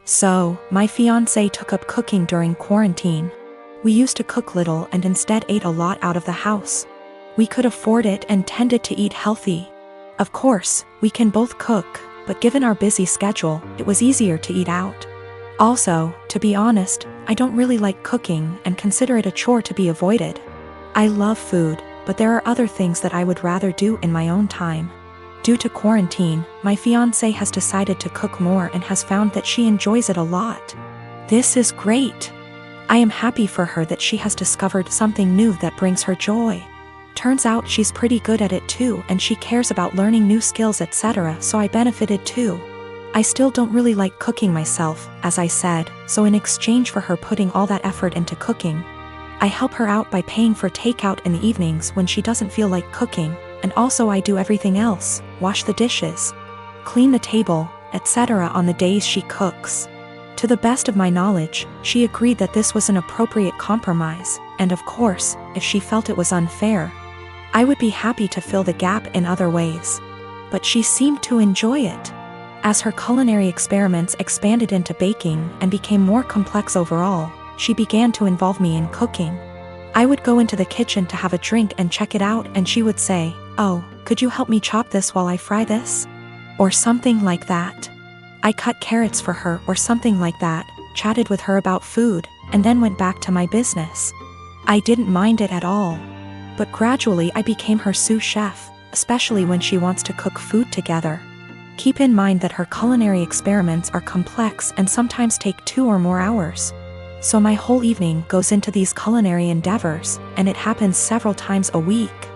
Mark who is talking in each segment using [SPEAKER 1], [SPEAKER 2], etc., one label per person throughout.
[SPEAKER 1] So, my fiancé took up cooking during quarantine. We used to cook little and instead ate a lot out of the house. We could afford it and tended to eat healthy. Of course, we can both cook, but given our busy schedule, it was easier to eat out. Also, to be honest, I don't really like cooking and consider it a chore to be avoided. I love food, but there are other things that I would rather do in my own time. Due to quarantine, my fiancé has decided to cook more and has found that she enjoys it a lot. This is great. I am happy for her that she has discovered something new that brings her joy. Turns out she's pretty good at it too, and she cares about learning new skills, etc., so I benefited too. I still don't really like cooking myself, as I said, so in exchange for her putting all that effort into cooking, I help her out by paying for takeout in the evenings when she doesn't feel like cooking, and also I do everything else, wash the dishes, clean the table, etc. on the days she cooks. To the best of my knowledge, she agreed that this was an appropriate compromise, and of course, if she felt it was unfair, I would be happy to fill the gap in other ways. But she seemed to enjoy it. As her culinary experiments expanded into baking and became more complex overall, she began to involve me in cooking. I would go into the kitchen to have a drink and check it out, and she would say, "Oh, could you help me chop this while I fry this?" Or something like that. I cut carrots for her or something like that, chatted with her about food, and then went back to my business. I didn't mind it at all. But gradually I became her sous chef, especially when she wants to cook food together. Keep in mind that her culinary experiments are complex and sometimes take 2 or more hours. So my whole evening goes into these culinary endeavors, and it happens several times a week.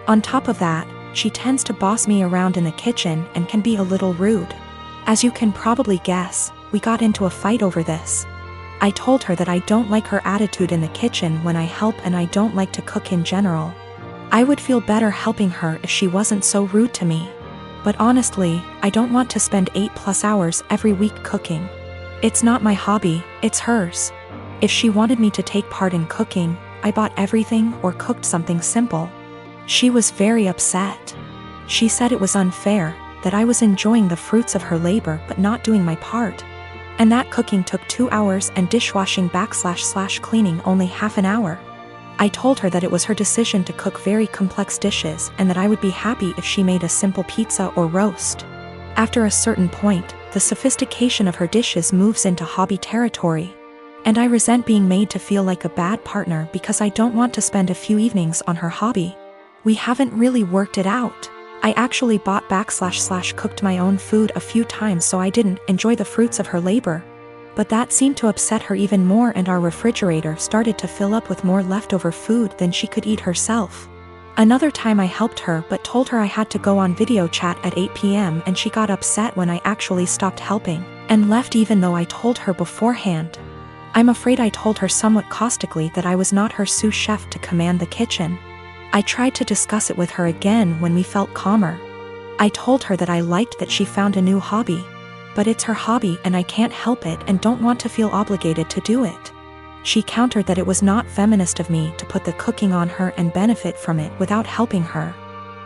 [SPEAKER 1] On top of that, she tends to boss me around in the kitchen and can be a little rude. As you can probably guess, we got into a fight over this. I told her that I don't like her attitude in the kitchen when I help, and I don't like to cook in general. I would feel better helping her if she wasn't so rude to me. But honestly, I don't want to spend 8+ hours every week cooking. It's not my hobby, it's hers. If she wanted me to take part in cooking, I bought everything or cooked something simple. She was very upset. She said it was unfair, that I was enjoying the fruits of her labor but not doing my part. And that cooking took 2 hours and dishwashing / cleaning only half an hour. I told her that it was her decision to cook very complex dishes and that I would be happy if she made a simple pizza or roast. After a certain point, the sophistication of her dishes moves into hobby territory. And I resent being made to feel like a bad partner because I don't want to spend a few evenings on her hobby. We haven't really worked it out. I actually bought / cooked my own food a few times so I didn't enjoy the fruits of her labor. But that seemed to upset her even more, and our refrigerator started to fill up with more leftover food than she could eat herself. Another time I helped her but told her I had to go on video chat at 8 p.m. and she got upset when I actually stopped helping, and left even though I told her beforehand. I'm afraid I told her somewhat caustically that I was not her sous chef to command the kitchen. I tried to discuss it with her again when we felt calmer. I told her that I liked that she found a new hobby. But it's her hobby and I can't help it and don't want to feel obligated to do it. She countered that it was not feminist of me to put the cooking on her and benefit from it without helping her.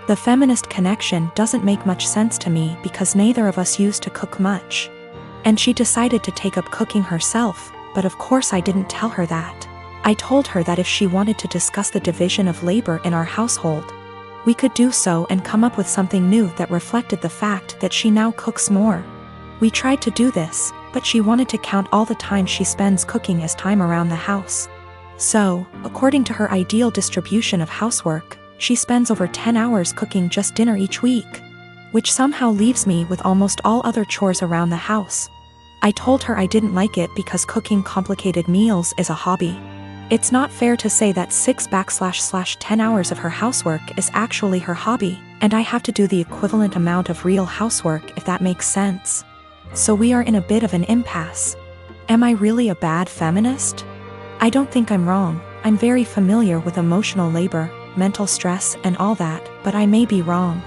[SPEAKER 1] The feminist connection doesn't make much sense to me because neither of us used to cook much. And she decided to take up cooking herself, but of course I didn't tell her that. I told her that if she wanted to discuss the division of labor in our household, we could do so and come up with something new that reflected the fact that she now cooks more. We tried to do this, but she wanted to count all the time she spends cooking as time around the house. So, according to her ideal distribution of housework, she spends over 10 hours cooking just dinner each week, which somehow leaves me with almost all other chores around the house. I told her I didn't like it because cooking complicated meals is a hobby. It's not fair to say that 6 / 10 hours of her housework is actually her hobby, and I have to do the equivalent amount of real housework, if that makes sense. So we are in a bit of an impasse. Am I really a bad feminist? I don't think I'm wrong. I'm very familiar with emotional labor, mental stress, and all that, but I may be wrong.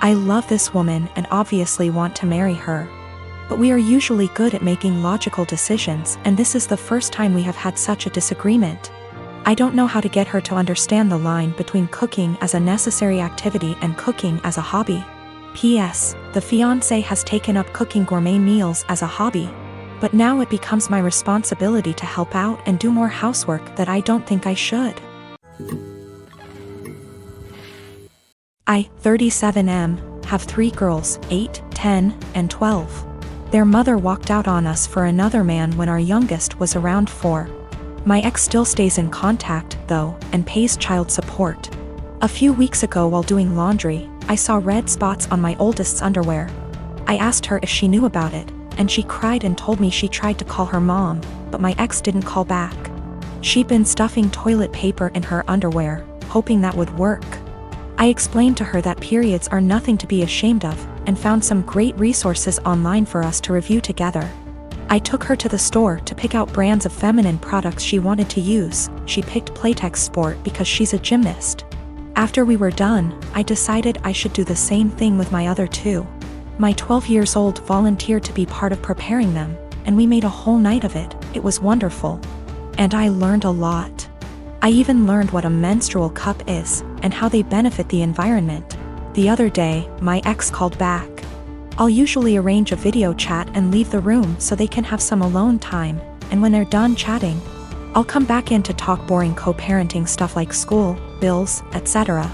[SPEAKER 1] I love this woman and obviously want to marry her. But we are usually good at making logical decisions, and this is the first time we have had such a disagreement. I don't know how to get her to understand the line between cooking as a necessary activity and cooking as a hobby. P.S. The fiancé has taken up cooking gourmet meals as a hobby. But now it becomes my responsibility to help out and do more housework that I don't think I should. I, 37M, have 3 girls, 8, 10, and 12. Their mother walked out on us for another man when our youngest was around 4. My ex still stays in contact, though, and pays child support. A few weeks ago while doing laundry, I saw red spots on my oldest's underwear. I asked her if she knew about it, and she cried and told me she tried to call her mom, but my ex didn't call back. She'd been stuffing toilet paper in her underwear, hoping that would work. I explained to her that periods are nothing to be ashamed of, and found some great resources online for us to review together. I took her to the store to pick out brands of feminine products she wanted to use. She picked Playtex Sport because she's a gymnast. After we were done, I decided I should do the same thing with my other 2. My 12-year-old volunteered to be part of preparing them, and we made a whole night of it. It was wonderful. And I learned a lot. I even learned what a menstrual cup is, and how they benefit the environment. The other day, my ex called back. I'll usually arrange a video chat and leave the room so they can have some alone time, and when they're done chatting, I'll come back in to talk boring co-parenting stuff like school, bills, etc.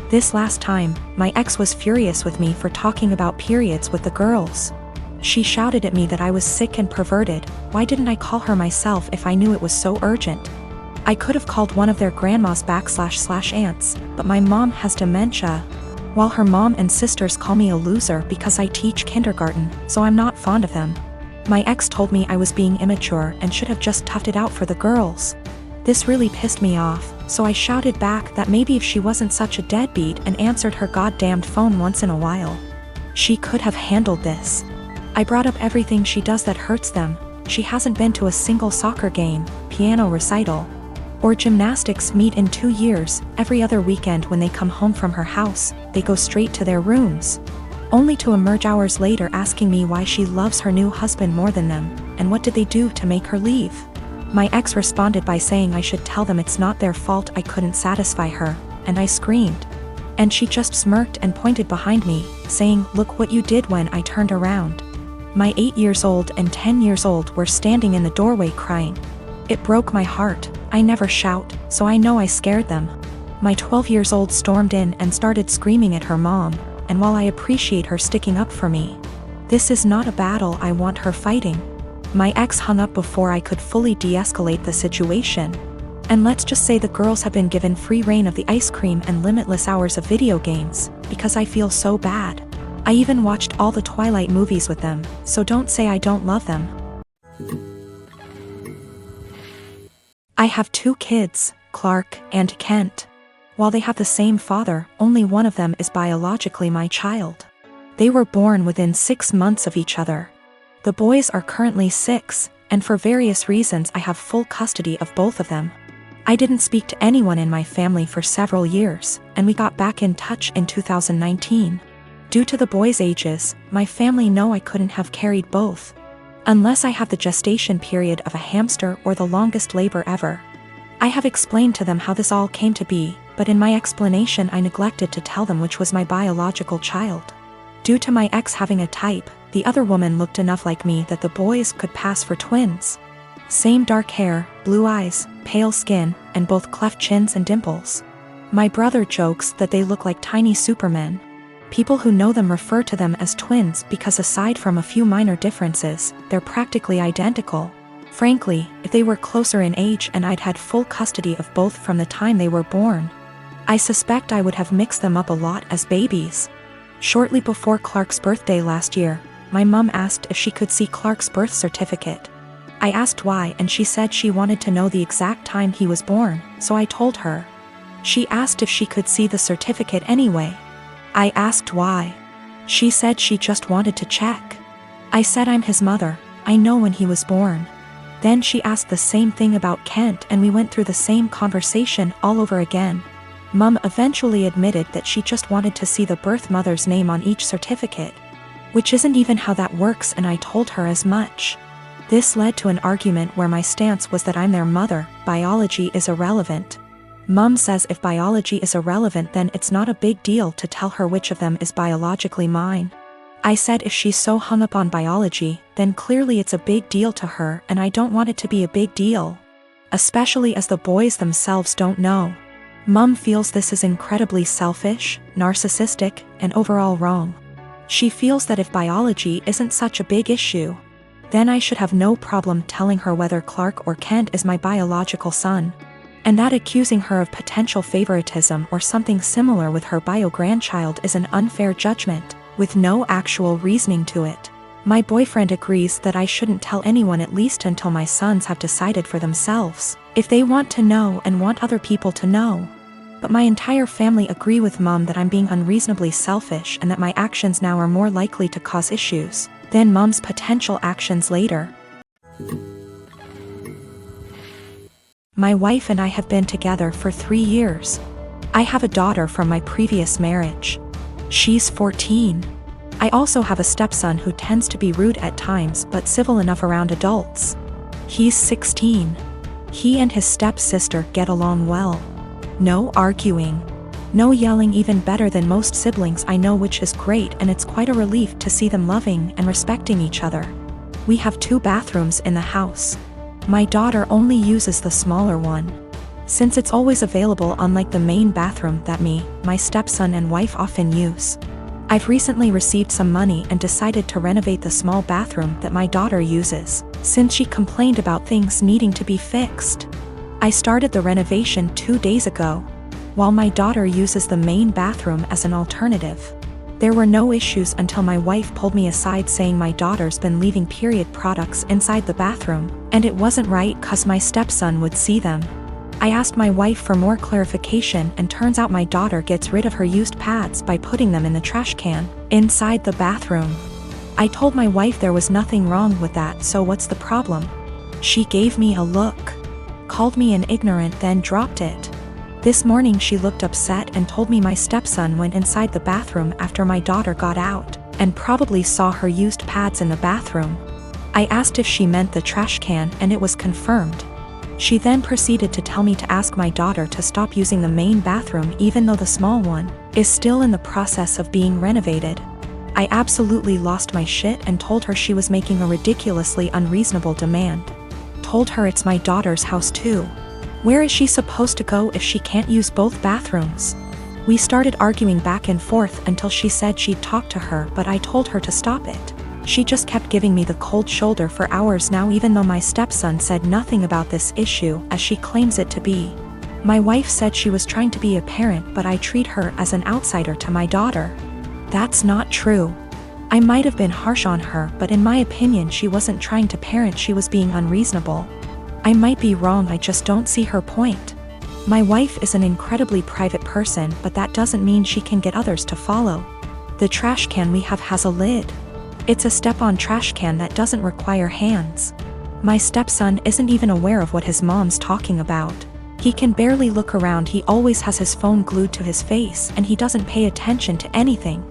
[SPEAKER 1] This last time, my ex was furious with me for talking about periods with the girls. She shouted at me that I was sick and perverted. Why didn't I call her myself if I knew it was so urgent? I could have called one of their grandmas / aunts, but my mom has dementia, while her mom and sisters call me a loser because I teach kindergarten, so I'm not fond of them. My ex told me I was being immature and should have just toughed it out for the girls. This really pissed me off, so I shouted back that maybe if she wasn't such a deadbeat and answered her goddamned phone once in a while, she could have handled this. I brought up everything she does that hurts them. She hasn't been to a single soccer game, piano recital, or gymnastics meet in 2 years. Every other weekend when they come home from her house, they go straight to their rooms, only to emerge hours later asking me why she loves her new husband more than them, and what did they do to make her leave. My ex responded by saying I should tell them it's not their fault I couldn't satisfy her, and I screamed. And she just smirked and pointed behind me, saying, "Look what you did," when I turned around. My 8 years old and 10 years old were standing in the doorway crying. It broke my heart. I never shout, so I know I scared them. My 12 years old stormed in and started screaming at her mom, and while I appreciate her sticking up for me, this is not a battle I want her fighting. My ex hung up before I could fully de-escalate the situation. And let's just say the girls have been given free reign of the ice cream and limitless hours of video games, because I feel so bad. I even watched all the Twilight movies with them, so don't say I don't love them. I have 2 kids, Clark and Kent. While they have the same father, only one of them is biologically my child. They were born within 6 months of each other. The boys are currently 6, and for various reasons I have full custody of both of them. I didn't speak to anyone in my family for several years, and we got back in touch in 2019. Due to the boys' ages, my family know I couldn't have carried both, unless I have the gestation period of a hamster or the longest labor ever. I have explained to them how this all came to be, but in my explanation I neglected to tell them which was my biological child. Due to my ex having a type, the other woman looked enough like me that the boys could pass for twins. Same dark hair, blue eyes, pale skin, and both cleft chins and dimples. My brother jokes that they look like tiny supermen. People who know them refer to them as twins because aside from a few minor differences, they're practically identical. Frankly, if they were closer in age and I'd had full custody of both from the time they were born, I suspect I would have mixed them up a lot as babies. Shortly before Clark's birthday last year, my mom asked if she could see Clark's birth certificate. I asked why and she said she wanted to know the exact time he was born, so I told her. She asked if she could see the certificate anyway. I asked why. She said she just wanted to check. I said I'm his mother, I know when he was born. Then she asked the same thing about Kent and we went through the same conversation all over again. Mum eventually admitted that she just wanted to see the birth mother's name on each certificate, which isn't even how that works, and I told her as much. This led to an argument where my stance was that I'm their mother, biology is irrelevant. Mum says if biology is irrelevant then it's not a big deal to tell her which of them is biologically mine. I said if she's so hung up on biology, then clearly it's a big deal to her and I don't want it to be a big deal. Especially as the boys themselves don't know. Mom feels this is incredibly selfish, narcissistic, and overall wrong. She feels that if biology isn't such a big issue, then I should have no problem telling her whether Clark or Kent is my biological son. And that accusing her of potential favoritism or something similar with her bio-grandchild is an unfair judgment, with no actual reasoning to it. My boyfriend agrees that I shouldn't tell anyone at least until my sons have decided for themselves, if they want to know and want other people to know. But my entire family agree with Mom that I'm being unreasonably selfish and that my actions now are more likely to cause issues than Mom's potential actions later. My wife and I have been together for 3 years. I have a daughter from my previous marriage. She's 14. I also have a stepson who tends to be rude at times but civil enough around adults. He's 16. He and his stepsister get along well. No arguing. No yelling, even better than most siblings I know, which is great, and it's quite a relief to see them loving and respecting each other. We have 2 bathrooms in the house. My daughter only uses the smaller one, since it's always available, unlike the main bathroom that my stepson and wife often use. I've recently received some money and decided to renovate the small bathroom that my daughter uses, since she complained about things needing to be fixed. I started the renovation 2 days ago, while my daughter uses the main bathroom as an alternative. There were no issues until my wife pulled me aside saying my daughter's been leaving period products inside the bathroom, and it wasn't right 'cause my stepson would see them. I asked my wife for more clarification, and turns out my daughter gets rid of her used pads by putting them in the trash can inside the bathroom. I told my wife there was nothing wrong with that, so what's the problem? She gave me a look, called me an ignorant, then dropped it. This morning she looked upset and told me my stepson went inside the bathroom after my daughter got out, and probably saw her used pads in the bathroom. I asked if she meant the trash can, and it was confirmed. She then proceeded to tell me to ask my daughter to stop using the main bathroom even though the small one is still in the process of being renovated. I absolutely lost my shit and told her she was making a ridiculously unreasonable demand. Told her it's my daughter's house too. Where is she supposed to go if she can't use both bathrooms? We started arguing back and forth until she said she'd talk to her, but I told her to stop it. She just kept giving me the cold shoulder for hours now, even though my stepson said nothing about this issue as she claims it to be. My wife said she was trying to be a parent, but I treat her as an outsider to my daughter. That's not true. I might have been harsh on her, but in my opinion she wasn't trying to parent, she was being unreasonable. I might be wrong, I just don't see her point. My wife is an incredibly private person, but that doesn't mean she can get others to follow. The trash can we have has a lid. It's a step-on trash can that doesn't require hands. My stepson isn't even aware of what his mom's talking about. He can barely look around, he always has his phone glued to his face, and he doesn't pay attention to anything.